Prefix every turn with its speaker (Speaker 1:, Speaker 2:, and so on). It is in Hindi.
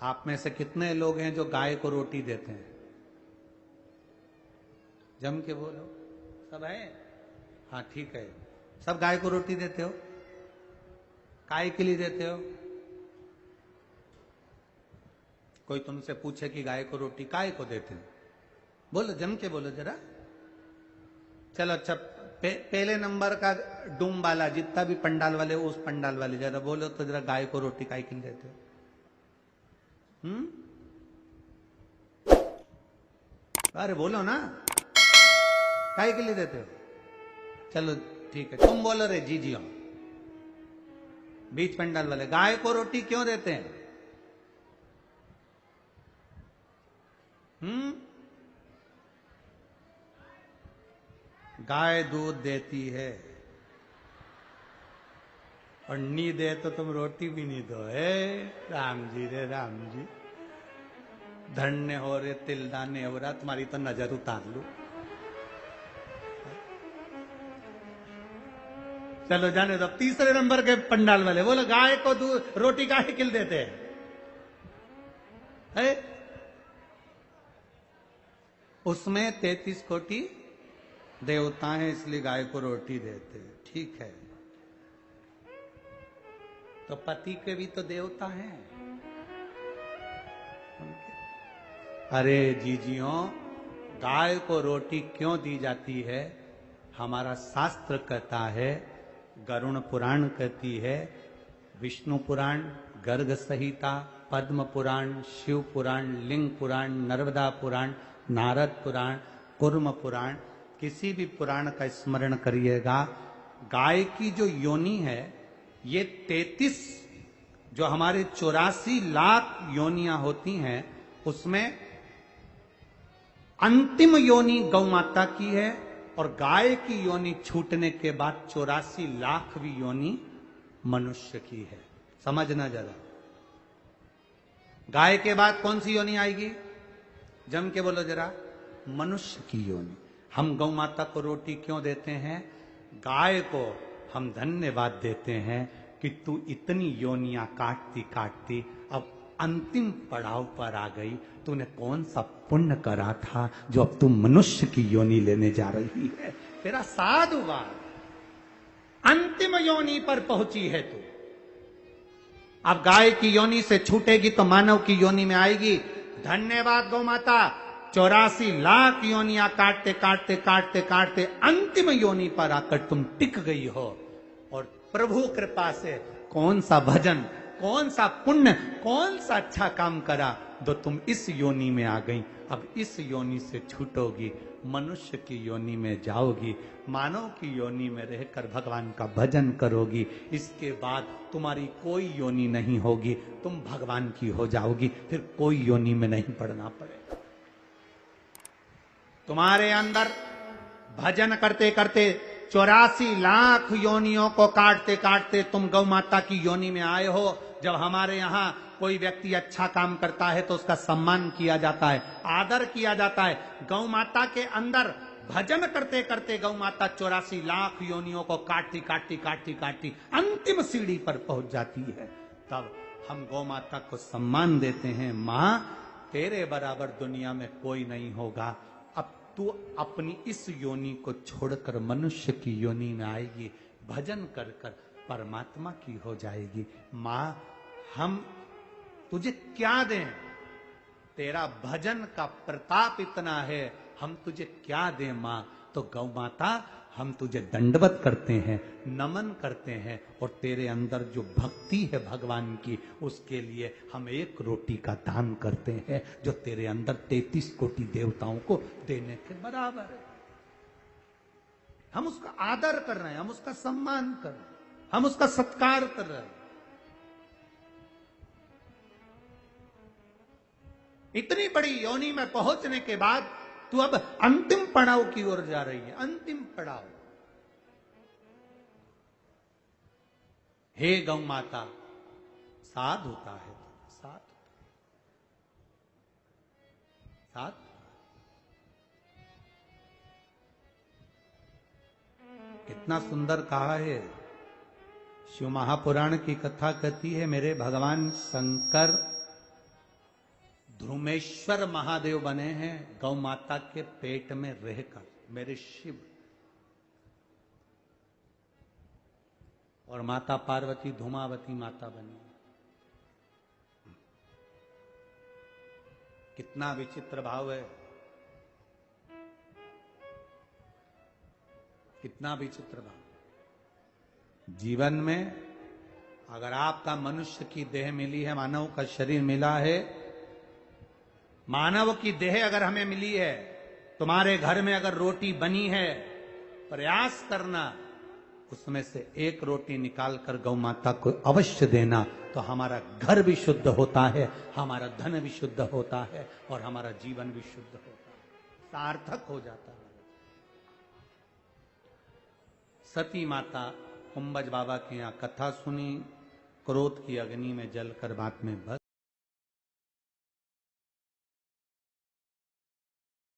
Speaker 1: आप में से कितने लोग हैं जो गाय को रोटी देते हैं? जम के बोलो। सब है? हाँ ठीक है। सब गाय को रोटी देते हो? काय के लिए देते हो? कोई तुमसे पूछे कि गाय को रोटी काय को देते हो, बोलो, जम के बोलो जरा। चलो अच्छा, पहले नंबर का डूम वाला, जितना भी पंडाल वाले उस पंडाल वाले, जरा बोलो तो जरा, गाय को रोटी काय के लिए देते हो? अरे बोलो ना, काय के लिए देते हो? चलो ठीक है, तुम बोलो रे जी जी। बीच पंडाल वाले गाय को रोटी क्यों देते हैं? गाय दूध देती है और नी दे तो तुम रोटी भी नहीं दो। है राम जी रे राम जी, धन्य हो रे तिलदाने हो रहा, तुम्हारी तो नजर उतार लू। चलो जाने दो। तीसरे नंबर के पंडाल वाले बोलो, गाय को दूध रोटी काहे के लिए देते हैं? है? उसमें 33 कोटि देवता हैं, इसलिए गाय को रोटी देते हैं। ठीक है, तो पति के भी तो देवता हैं। अरे जीजियों, गाय को रोटी क्यों दी जाती है? हमारा शास्त्र कहता है, गरुण पुराण कहती है, विष्णु पुराण, गर्ग संहिता, पद्म पुराण, शिव पुराण, लिंग पुराण, नर्मदा पुराण, नारद पुराण, कुर्म पुराण, किसी भी पुराण का स्मरण करिएगा, गाय की जो योनि है, ये 33 जो हमारे 84 लाख योनियां होती हैं, उसमें अंतिम योनि गौ माता की है, और गाय की योनि छूटने के बाद 84 लाखवीं योनि मनुष्य की है। समझना जरा, गाय के बाद कौन सी योनि आएगी? जम के बोलो जरा, मनुष्य की योनि। हम गौ माता को रोटी क्यों देते हैं? गाय को हम धन्यवाद देते हैं कि तू इतनी योनियां काटती काटती अब अंतिम पड़ाव पर आ गई। तूने कौन सा पुण्य करा था जो अब तू मनुष्य की योनि लेने जा रही है? तेरा साधुवाद, अंतिम योनि पर पहुंची है तू। अब गाय की योनि से छूटेगी तो मानव की योनि में आएगी। धन्यवाद गौ माता, 84 लाख योनियां काटते काटते काटते काटते अंतिम योनि पर आकर तुम टिक गई हो। और प्रभु कृपा से कौन सा भजन, कौन सा पुण्य, कौन सा अच्छा काम करा जो तुम इस योनि में आ गई। अब इस योनि से छूटोगी, मनुष्य की योनि में जाओगी, मानव की योनि में रहकर भगवान का भजन करोगी। इसके बाद तुम्हारी कोई योनि नहीं होगी, तुम भगवान की हो जाओगी, फिर कोई योनि में नहीं पड़ना पड़ेगा। तुम्हारे अंदर भजन करते करते 84 लाख योनियों को काटते काटते तुम गौ माता की योनि में आए हो। जब हमारे यहाँ कोई व्यक्ति अच्छा काम करता है तो उसका सम्मान किया जाता है, आदर किया जाता है। गौ माता के अंदर भजन करते करते गौ माता 84 लाख योनियों को काटती काटती काटती काटती अंतिम सीढ़ी पर पहुंच जाती है। तब हम गौ माता को सम्मान देते हैं, मां तेरे बराबर दुनिया में कोई नहीं होगा। अब तू अपनी इस योनि को छोड़कर मनुष्य की योनि में आएगी, भजन कर कर परमात्मा की हो जाएगी। मां हम तुझे क्या दें? तेरा भजन का प्रताप इतना है, हम तुझे क्या दें मां? तो गौ माता हम तुझे दंडवत करते हैं, नमन करते हैं, और तेरे अंदर जो भक्ति है भगवान की, उसके लिए हम एक रोटी का दान करते हैं जो तेरे अंदर 33 कोटि देवताओं को देने के बराबर है। हम उसका आदर कर रहे हैं, हम उसका सम्मान कर रहे हैं, हम उसका सत्कार कर रहे हैं। इतनी बड़ी योनि में पहुंचने के बाद तू अब अंतिम पड़ाव की ओर जा रही है, अंतिम पड़ाव। हे गौ माता, साध होता है, साध साध कितना सुंदर कहा है। शिव महापुराण की कथा कहती है, मेरे भगवान शंकर ध्रुमेश्वर महादेव बने हैं गौ माता के पेट में रहकर, मेरे शिव। और माता पार्वती धूमावती माता बनी। कितना विचित्र भाव है, कितना विचित्र भाव। जीवन में अगर आपका मनुष्य की देह मिली है, मानव का शरीर मिला है, मानव की देह अगर हमें मिली है, तुम्हारे घर में अगर रोटी बनी है, प्रयास करना उसमें से एक रोटी निकालकर गौ माता को अवश्य देना, तो हमारा घर भी शुद्ध होता है, हमारा धन भी शुद्ध होता है और हमारा जीवन भी शुद्ध होता है, सार्थक हो जाता है। सती माता कुंभज बाबा के यहां कथा सुनी, क्रोध की अग्नि में जलकर बात में बस